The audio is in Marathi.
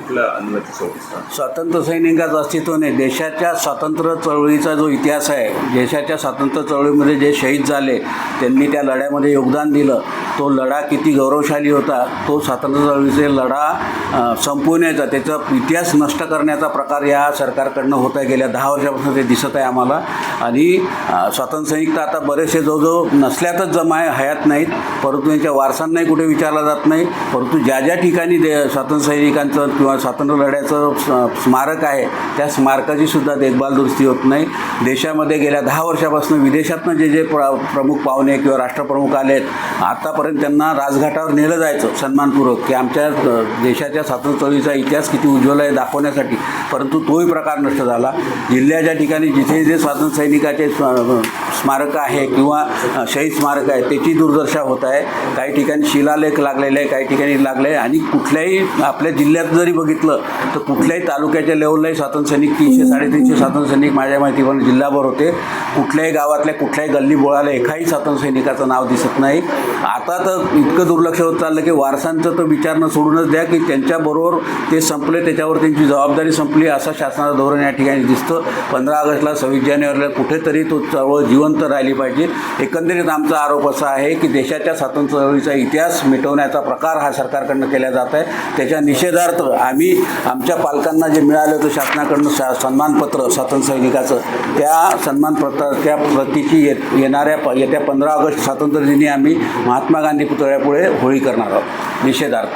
कुठल्या अनुमती सोबत? स्वातंत्र्य सैनिकाचं अस्तित्व नाही. देशाच्या स्वातंत्र्य चळवळीचा जो इतिहास आहे, देशाच्या स्वातंत्र्य चळवळीमध्ये जे शहीद झाले, त्यांनी त्या लढ्यामध्ये योगदान दिलं, तो लढा किती गौरवशाली होता, तो स्वातंत्र्य चळवळीचे लढा संपवण्याचा, त्याचा इतिहास नष्ट करण्याचा प्रकार या सरकारकडनं होत आहे. गेल्या 10 वर्षापासून ते दिसत आहे आम्हाला. आणि स्वातंत्र्य सैनिक तर आता बरेचसे जवळजवळ नसल्यातच जमा हयात नाहीत, परंतु यांच्या वारसांनाही कुठे विचारला जात नाही. परंतु ज्या ज्या ठिकाणी स्वातंत्र्य सैनिकांचं किंवा स्वातंत्र्य लढ्याचं स्मारक आहे, त्या स्मारकाची सुद्धा देखभाल दुरुस्ती होत नाही. देशामध्ये गेल्या 10 वर्षापासून विदेशातनं जे प्रमुख पाहुणे किंवा राष्ट्रप्रमुख आलेत, आतापर्यंत त्यांना राजघाटावर नेलं जायचं सन्मानपूर्वक, की आमच्या देशाच्या स्वातंत्र्य चळवळीचा इतिहास किती उज्ज्वल आहे दाखवण्यासाठी. परंतु तोही प्रकार नष्ट झाला. जिल्ह्याच्या ठिकाणी जिथे जे स्वातंत्र्य सैनिकाचे स्मारक आहे किंवा शहीद स्मारक आहे, त्याची दुर्दशा होत आहे. काही ठिकाणी शिलालेख लागलेले आहे, काही ठिकाणी लागले आहे. आणि कुठल्याही आपल्या जिल्ह्यात जरी बघितलं तर कुठल्याही तालुक्याच्या लेवललाही स्वातंत्र्य सैनिक 300-350 स्वातंत्र्य सैनिक माझ्या माहितीप्रमाणे जिल्हाभर होते. कुठल्याही गावातल्या कुठल्याही गल्ली बोळाला एकाही स्वातंत्र्य सैनिकाचं नाव दिसत नाही. आता तर इतकं दुर्लक्ष होत चाललं की वारसांचं तर विचारणं सोडूनच द्या, की त्यांच्याबरोबर ते संपले, त्याच्यावर त्यांची जबाबदारी संपली असं शासनाचं धोरण या ठिकाणी दिसतं. 15 ऑगस्टला 26 जानेवारीला कुठेतरी तो चळवळ जिवंत राहिली पाहिजे. एकंदरीत आमचा आरोप असा आहे की देशाच्या स्वातंत्र्य चळवळीचा इतिहास मिटवण्याचा प्रकार हा सरकारकडनं केला जात आहे. त्याच्या निषेधार्थ आम्ही आमच्या पालकांना जे मिळालं होतं शासनाकडनं सन्मानपत्र स्वातंत्र्य सैनिकाचं, त्या सन्मानपत्राच्या प्रतीची येत्या 15 ऑगस्ट स्वातंत्र्य दिनी आम्ही महात्मा गांधी पुतळ्यापुढे होळी करणार आहोत निषेधार्थ.